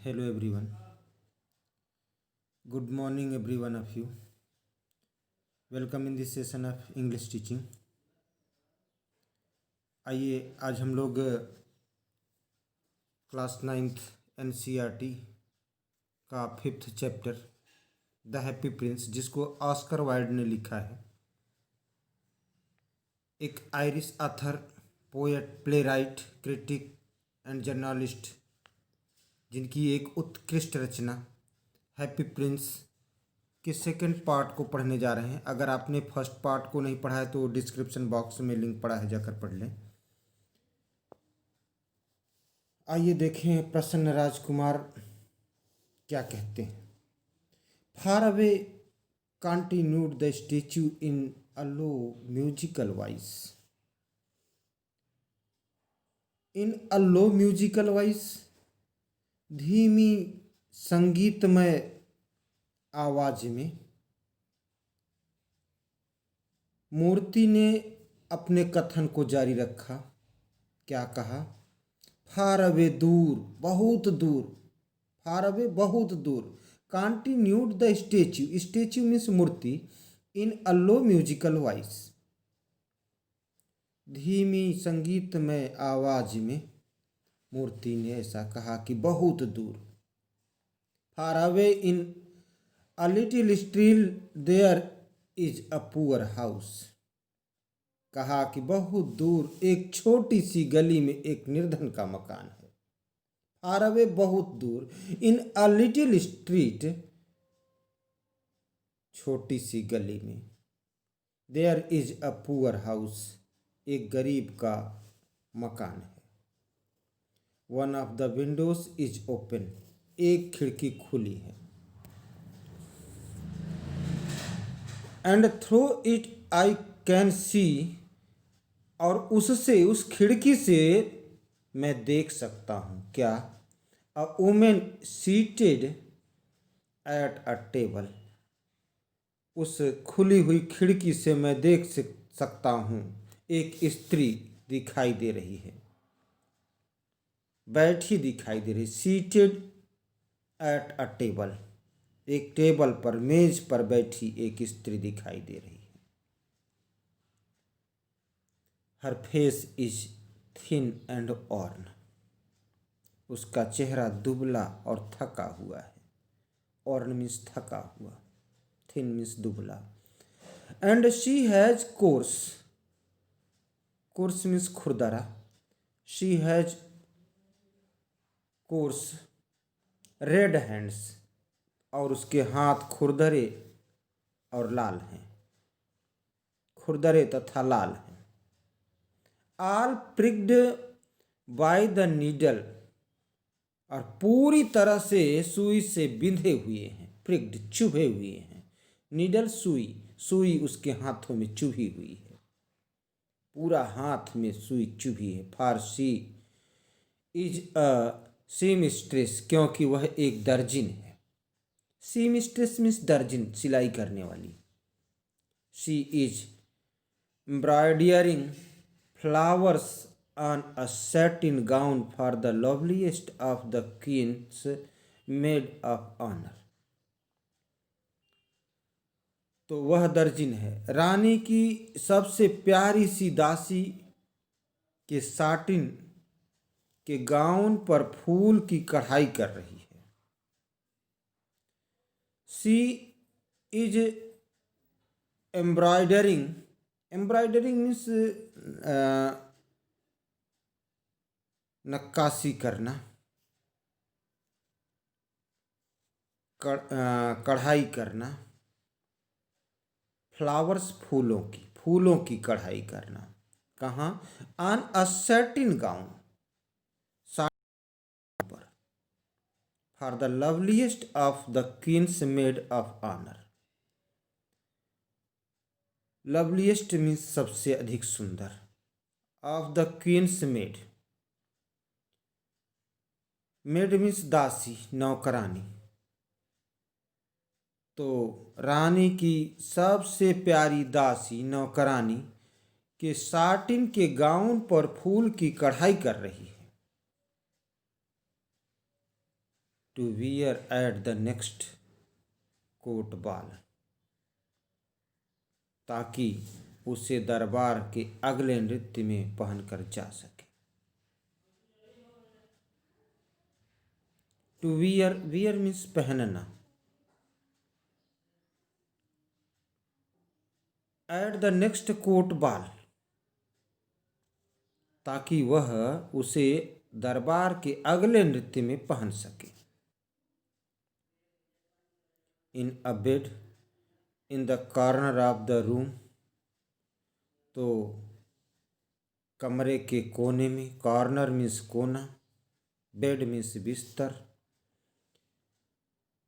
Hello everyone. Good morning every one of you. Welcome in this session of English teaching. आइए आज हम लोग class 9th NCERT का 5th chapter the happy Prince, जिसको Oscar Wilde ने लिखा है, एक Irish author, poet, playwright, critic and journalist, जिनकी एक उत्कृष्ट रचना हैप्पी प्रिंस के सेकंड पार्ट को पढ़ने जा रहे हैं। अगर आपने फर्स्ट पार्ट को नहीं पढ़ा है तो डिस्क्रिप्शन बॉक्स में लिंक पड़ा है, जाकर पढ़ लें। आइए देखें प्रसन्न राजकुमार क्या कहते हैं। Far away continued the statue in a low musical voice. In a low musical voice, धीमी संगीतमय आवाज में मूर्ति ने अपने कथन को जारी रखा। क्या कहा? फार अवे, दूर, बहुत दूर, फार अवे, बहुत दूर, continued the statue, statue means मूर्ति, in a low musical voice, धीमी संगीतमय आवाज में मूर्ति ने ऐसा कहा कि बहुत दूर। Far away in a little street there is a poor house, कहा कि बहुत दूर एक छोटी सी गली में एक निर्धन का मकान है। फार अवे, बहुत दूर, इन अ लिटिल स्ट्रीट, छोटी सी गली में, there is a poor house, एक गरीब का मकान है। One of the windows is open, एक खिड़की खुली है। And through it I can see, और उससे, उस खिड़की से मैं देख सकता हूँ। क्या? A women seated at a table, उस खुली हुई खिड़की से मैं देख सकता हूँ एक स्त्री दिखाई दे रही है, बैठी दिखाई दे रही। सीटेड एट अ टेबल, एक टेबल पर, मेज पर बैठी एक स्त्री दिखाई दे रही है। हर फेस इज थिन एंड ऑर्न, उसका चेहरा दुबला और थका हुआ है। ऑर्न मीन्स थका हुआ, थिन मीन्स दुबला। And she has coarse, coarse means खुरदरा, she has coarse red hands, और उसके हाथ खुरदरे और लाल हैं, खुरदरे तथा लाल हैं। ऑल प्रिक्ड बाय द नीडल, और पूरी तरह से सुई से बिंधे हुए हैं। प्रिक्ड, चुभे हुए हैं। नीडल, सुई, सुई उसके हाथों में चुभी हुई है, पूरा हाथ में सुई चुभी है। फार शी इज अ सीमस्ट्रेस, क्योंकि वह एक दर्जिन है। सीमस्ट्रेस मीन्स दर्जिन, सिलाई करने वाली। She is embroidering flowers on a satin gown for the loveliest of the queen's maid of honor, तो वह दर्जिन है, रानी की सबसे प्यारी सी दासी के साटिन के गाउन पर फूल की कढ़ाई कर रही है। सी इज एम्ब्रॉयडरिंग, एम्ब्रॉयडरिंग मीन्स नक्काशी करना, कढ़ाई करना। फ्लावर्स, फूलों की, फूलों की कढ़ाई करना। कहाँ? On a satin gown, sari पर। For the loveliest of the queen's maids of honour, loveliest means सबसे अधिक सुंदर, of the queen's maid, maid means दासी, नौकरानी। तो रानी की सबसे प्यारी दासी, नौकरानी के साटिन के गाउन पर फूल की कढ़ाई कर रही है। to wear at the next court ball, ताकि उसे दरबार के अगले नृत्य में पहनकर जा सके। टू वियर, वियर मीन्स पहनना। At the next court ball, ताकि वह उसे दरबार के अगले नृत्य में पहन सके। In a bed in the corner of the room, तो कमरे के कोने में, कॉर्नर मीन्स कोना, बेड मीन्स बिस्तर,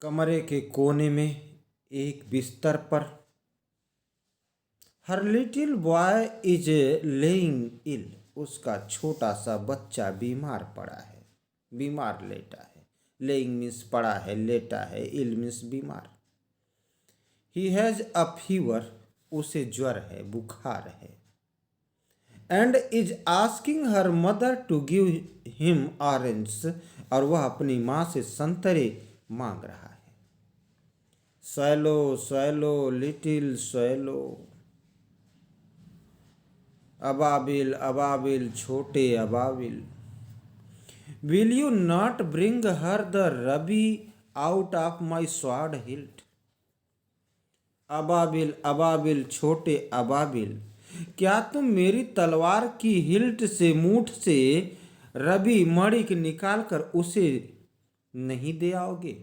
कमरे के कोने में एक बिस्तर पर। Her little boy is lying ill, उसका छोटा सा बच्चा बीमार पड़ा है, बीमार लेटा है। लेइंग मीन्स पड़ा है, लेटा है, इल मीन्स बीमार। ही हैज अ फीवर, उसे ज्वर है, बुखार है। And is asking her mother to give him orange, और वह अपनी माँ से संतरे मांग रहा है। स्वैलो स्वैलो लिटिल स्वैलो, अबाबिल अबाबिल छोटे अबाबिल, will you not bring her the ruby out of my sword hilt. अबाबिल अबाबिल छोटे अबाबिल, क्या तुम मेरी तलवार की हिल्ट से, मूठ से रबी मणिक निकाल कर उसे नहीं दे आओगे।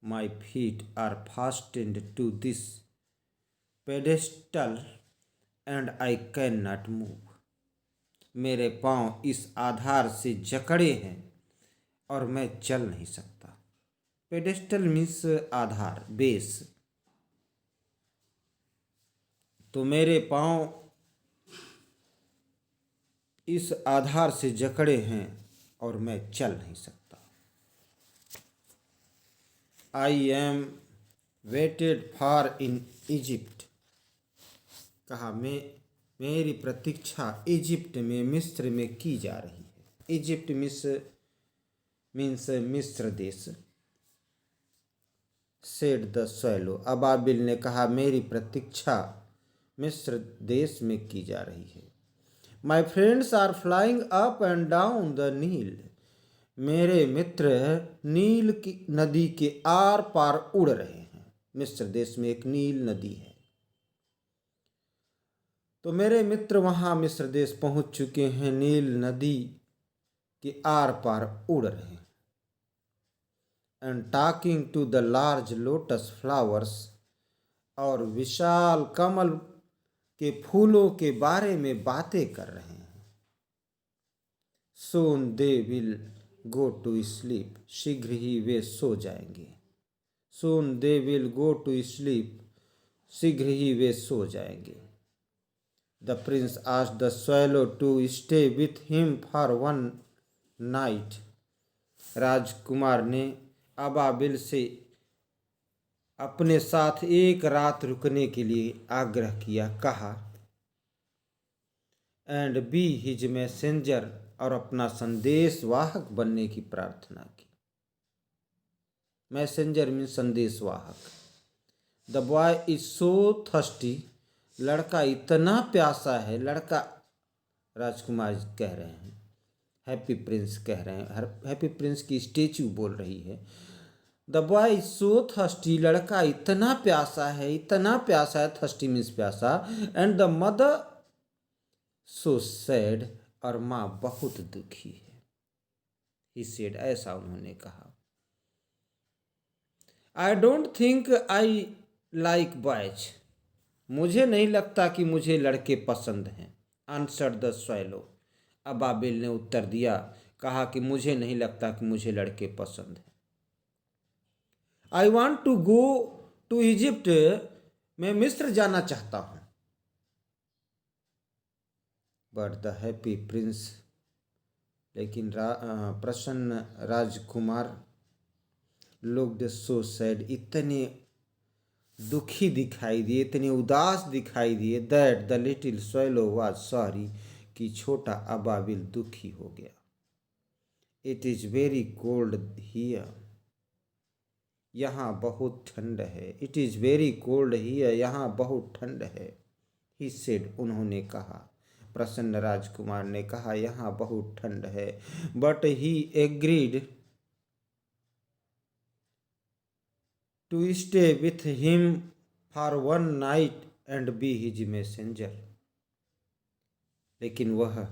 My feet are fastened to this pedestal and I can not move, मेरे पांव इस आधार से जकड़े हैं और मैं चल नहीं सकता। पेडेस्टल मीन्स आधार, बेस। तो मेरे पांव इस आधार से जकड़े हैं और मैं चल नहीं सकता। I am waited for in Egypt, कहा मैं, मेरी प्रतीक्षा इजिप्ट में, मिस्र में की जा रही है। इजिप्ट मीन्स मिस्र देश। सेड द स्वैलो, अबाबिल ने कहा मेरी प्रतीक्षा मिस्र देश में की जा रही है। My friends are flying up and down the Nile, मेरे मित्र नील की नदी के आर पार उड़ रहे हैं। मिस्र देश में एक नील नदी है, तो मेरे मित्र वहां मिस्र देश पहुंच चुके हैं, नील नदी के आर पार उड़ रहे हैं। And talking to the large lotus flowers, और विशाल कमल के फूलों के बारे में बातें कर रहे हैं। Soon they will go to sleep, शीघ्र ही वे सो जाएंगे। Soon they will go to sleep, शीघ्र ही वे सो जाएंगे। The prince asked the swallow to stay with him for one night, राजकुमार ने अबाबिल से अपने साथ एक रात रुकने के लिए आग्रह किया, कहा। एंड बी हिज मैसेंजर, और अपना संदेश वाहक बनने की प्रार्थना की। मैसेंजर मीन संदेश वाहक। The boy is so thirsty, लड़का इतना प्यासा है। लड़का राजकुमार कह रहे हैं, हैप्पी प्रिंस कह रहे हैं, हैप्पी प्रिंस की स्टेच्यू बोल रही है। The boy is so thirsty, लड़का इतना प्यासा है, इतना प्यासा है, थर्स्टी मीन्स प्यासा। And the mother so sad, और माँ बहुत दुखी है। ही सेड, ऐसा उन्होंने कहा। I don't think I like boys, मुझे नहीं लगता कि मुझे लड़के पसंद हैं। आंसर्ड द स्वैलो, अबाबिल ने उत्तर दिया, कहा कि मुझे नहीं लगता कि मुझे लड़के पसंद हैं। I want to go to Egypt, मैं मिस्र जाना चाहता हूं। बट द हैप्पी प्रिंस, लेकिन प्रसन्न राजकुमार लोग सो सैड, इतने दुखी दिखाई दिए, इतने उदास दिखाई दिए, that the little swallow was sorry, कि छोटा अबाबिल दुखी हो गया। It is very cold here, यहाँ बहुत ठंड है। It is very cold here, यहाँ बहुत ठंड है। ही सेड, उन्होंने कहा। प्रसन्न राजकुमार ने कहा, यहाँ बहुत ठंड है। But he agreed to stay with him for one night and be his messenger. लेकिन वह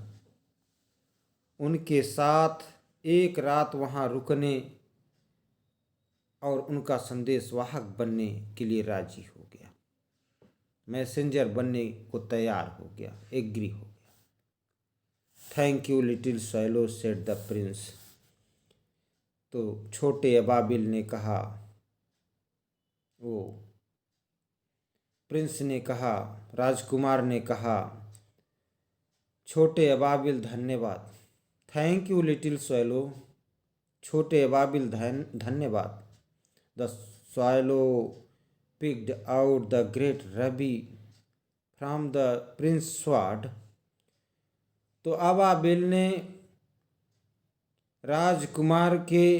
उनके साथ एक रात वहाँ रुकने और उनका संदेशवाहक बनने के लिए राजी हो गया, मैसेंजर बनने को तैयार हो गया, एग्री हो गया। Thank you little swallow, said the Prince. तो छोटे अबाबिल ने कहा, वो प्रिंस ने कहा, राजकुमार ने कहा, छोटे अबाबिल धन्यवाद। थैंक यू लिटिल स्वैलो, छोटे अबाबिल धन्यवाद। The swallow picked out the great rabi from the Prince sword. तो अबाबिल ने राजकुमार के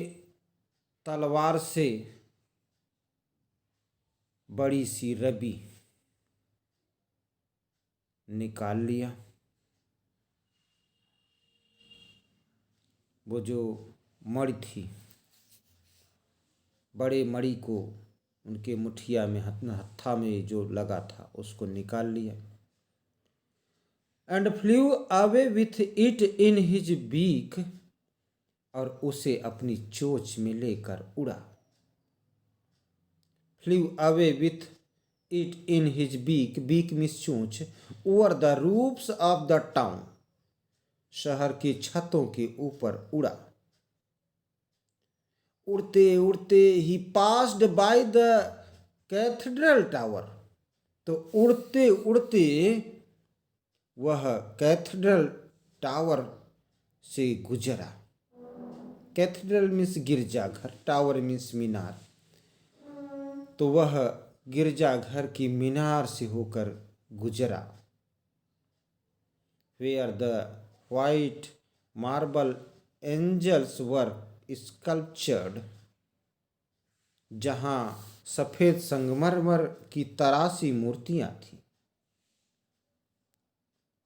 तलवार से बड़ी सी रबी निकाल लिया। वो जो मणि थी, बड़े मणि को उनके मुठिया में हत्था में जो लगा था उसको निकाल लिया। And flew away with it in his beak, और उसे अपनी चोंच में लेकर उड़ा। Flew away with it in his beak, beak means चोंच, over the roofs of the town, शहर की छतों के ऊपर उड़ा। उड़ते उड़ते he passed by the cathedral tower, तो उड़ते उड़ते वह कैथेड्रल टावर से गुजरा। कैथेड्रल मीन्स गिरजाघर, टावर मीन्स मीनार। तो वह गिरजाघर की मीनार से होकर गुजरा। Where the white marble angels were sculptured, जहाँ सफ़ेद संगमरमर की तरासी मूर्तियाँ थीं।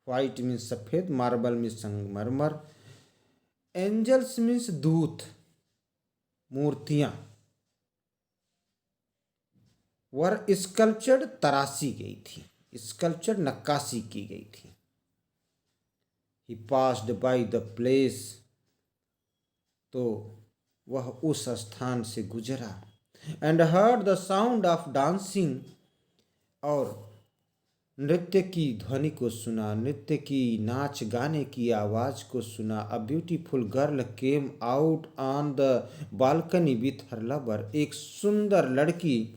व्हाइट मीन्स सफ़ेद, मार्बल मीन्स संगमरमर, एंजल्स मीन्स दूत, मूर्तियाँ। वर स्कल्पचर्ड, तरासी गई थी, स्कल्पचर्ड नक्काशी की गई थी। ही पास्ड बाय द प्लेस, तो वह उस स्थान से गुजरा। And heard the sound of dancing, और नृत्य की ध्वनि को सुना, नृत्य की नाच गाने की आवाज़ को सुना। A beautiful girl came out on the balcony with her lover, एक सुंदर लड़की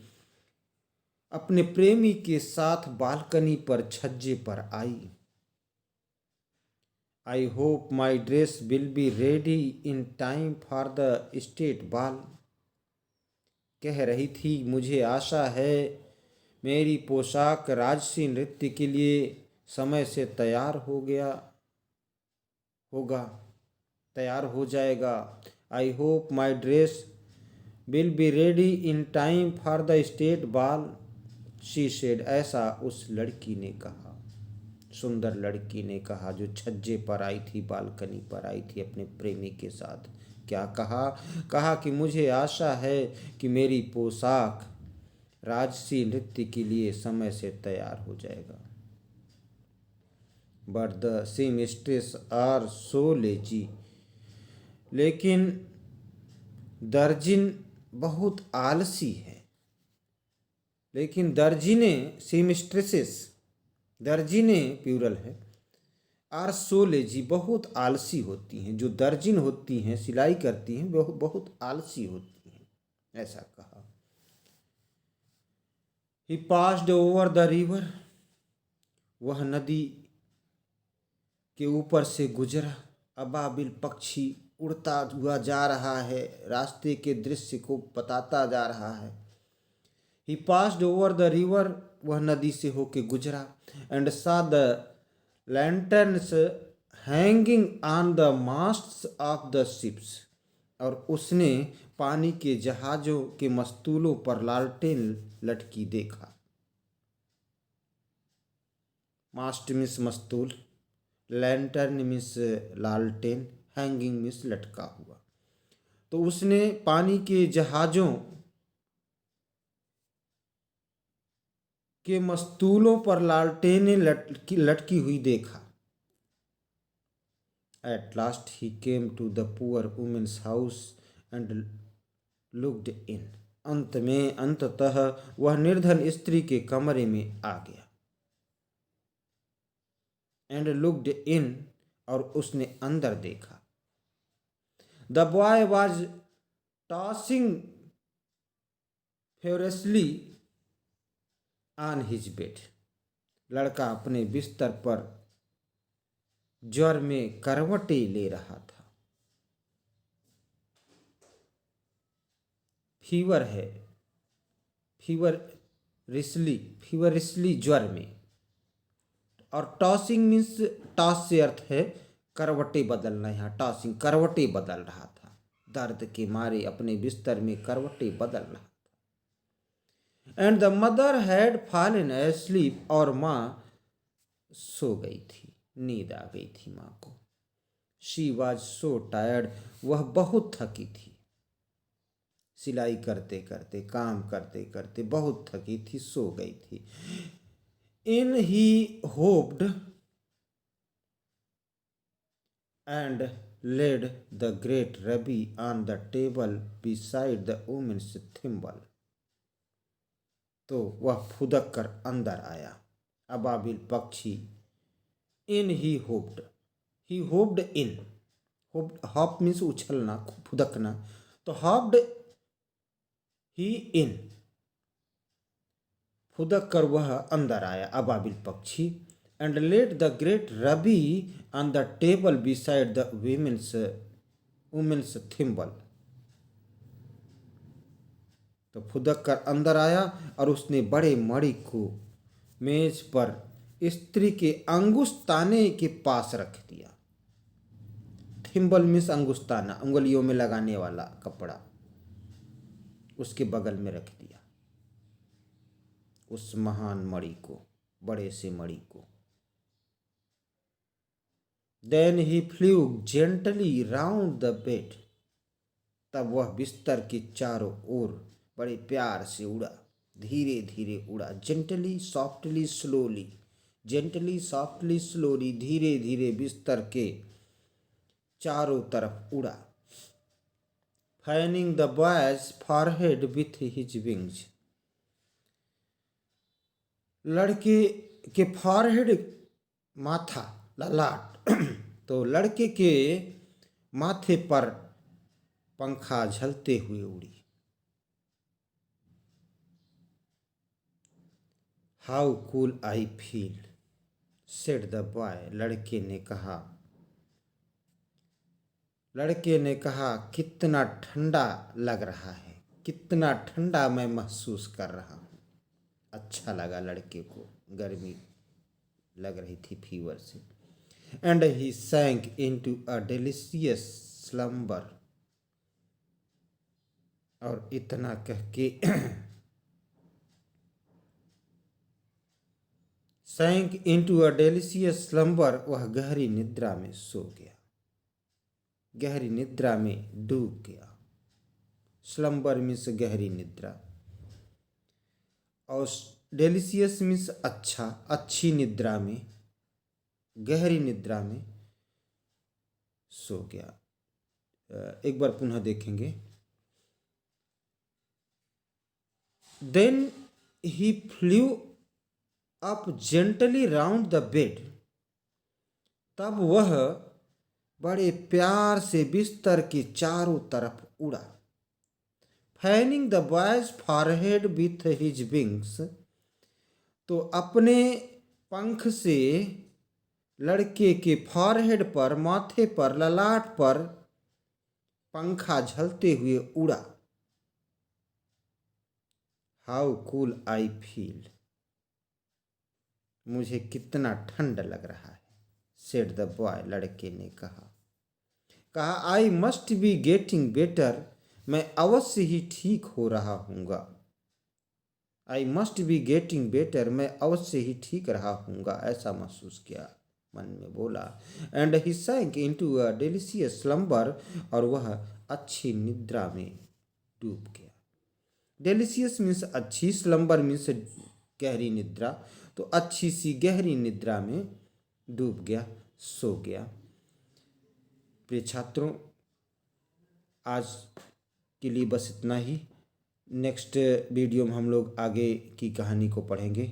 अपने प्रेमी के साथ बालकनी पर छज्जे पर आई। I hope my dress will be ready in time for the state ball, कह रही थी, मुझे आशा है मेरी पोशाक राजसी नृत्य के लिए समय से तैयार हो जाएगा। आई hope my dress will be ready in time for the state ball, she said, ऐसा उस लड़की ने कहा, सुंदर लड़की ने कहा, जो छज्जे पर आई थी, बालकनी पर आई थी अपने प्रेमी के साथ। क्या कहा? कहा कि मुझे आशा है कि मेरी पोशाक राजसी नृत्य के लिए समय से तैयार हो जाएगा। But the seamstress are so lazy, लेकिन दर्जिन बहुत आलसी है। लेकिन दर्जिनें, सीमस्ट्रेसेस, दर्जिनें प्यूरल है, आर सो लेजी, बहुत आलसी होती हैं। जो दर्जिन होती हैं, सिलाई करती हैं, वह बहुत आलसी होती हैं, ऐसा कहा। ही पास्ड ओवर द रिवर, वह नदी के ऊपर से गुजरा। अबाबिल पक्षी उड़ता हुआ जा रहा है, रास्ते के दृश्य को बताता जा रहा है। He passed over the river, वह नदी से होके गुजरा। And saw the lanterns hanging on the masts of the ships, और उसने पानी के जहाज़ों के मस्तूलों पर लालटेन लटकी देखा। मास्ट मीन्स मस्तूल, लैंटर्न मीन्स लालटेन, हैंगिंग मीन्स लटका हुआ। तो उसने पानी के जहाज़ों के मस्तूलों पर लालटेनें लटकी हुई देखा। At last he came to the poor woman's house and looked in. अंततः वह निर्धन स्त्री के कमरे में आ गया। And looked in, और उसने अंदर देखा। The boy was tossing furiously on his bed. लड़का अपने बिस्तर पर ज्वर में करवटें ले रहा था। फीवर है, फीवरिशली ज्वर में। और टॉसिंग मीन्स, टॉस से अर्थ है करवटें बदलना। यहाँ टॉसिंग करवटें बदल रहा था, दर्द के मारे अपने बिस्तर में करवटें बदल रहा था। And the mother had fallen asleep, और माँ सो गई थी, नींद आ गई थी माँ को। शी वॉज सो टायर्ड, वह बहुत थकी थी। सिलाई करते करते, काम करते करते बहुत थकी थी, सो गई थी। In he hopped and laid the great rabbi on the table beside the woman's thimble. तो वह फुदक कर अंदर आया। अबाबिल पक्षी। इन he hoped in, hop means उछलना, फुदकना। तो हॉप्ड ही इन, फुदक कर वह अंदर आया, अबाबिल पक्षी। And let the great ruby on the table beside the woman's thimble. तो फुदक कर अंदर आया और उसने बड़े मणि को मेज पर स्त्री के अंगुस्ताने के पास रख दिया। थिम्बल मीन्स अंगुस्ताना, उंगलियों में लगाने वाला कपड़ा, उसके बगल में रख दिया उस महान मणि को, बड़े से मणि को। Then he flew gently round the bed. तब वह बिस्तर के चारों ओर बड़े प्यार से उड़ा, धीरे धीरे उड़ा। Gently softly slowly, gently softly slowly, धीरे धीरे बिस्तर के चारों तरफ उड़ा। Fanning the boys forehead with his wings. लड़के के फॉरहेड, माथा, ललाट। तो लड़के के माथे पर पंखा झलते हुए उड़ी। How cool I feel, said the boy. लड़के ने कहा कितना ठंडा लग रहा है, कितना ठंडा मैं महसूस कर रहा हूँ। अच्छा लगा लड़के को, गर्मी लग रही थी फीवर से। And he sank into a delicious slumber. और इतना कह के sank into a delicious slumber, वह गहरी निद्रा में सो गया, गहरी निद्रा में डूब गया। स्लम्बर मीन्स गहरी निद्रा, और डेलिशियस मीन्स अच्छा, अच्छी निद्रा में, गहरी निद्रा में सो गया। एक बार पुनः देखेंगे। Then he flew up gently round the bed. तब वह बड़े प्यार से बिस्तर के चारों तरफ उड़ा। Fanning the boys forehead with his wings. तो अपने पंख से लड़के के फॉरहेड पर, माथे पर, ललाट पर पंखा झलते हुए उड़ा। हाउ कूल आई फील, मुझे कितना ठंड लग रहा है। सेड द बॉय, लड़के ने कहा I must be getting better, मैं अवश्य ही ठीक हो रहा हूँगा। I must be getting better, मैं अवश्य ही ठीक रहा हूँगा, ऐसा महसूस किया, मन में बोला। And he sank into a delicious slumber, और वह अच्छी निद्रा में डूब गया। डिलीशियस मीन्स अच्छी, स्लम्बर मीन्स गहरी निद्रा, तो अच्छी सी गहरी निद्रा में डूब गया, सो गया। प्रिय छात्रों, आज के लिए बस इतना ही। नेक्स्ट वीडियो में हम लोग आगे की कहानी को पढ़ेंगे,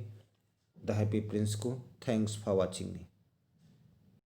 द हैप्पी प्रिंस को। Thanks for watching me.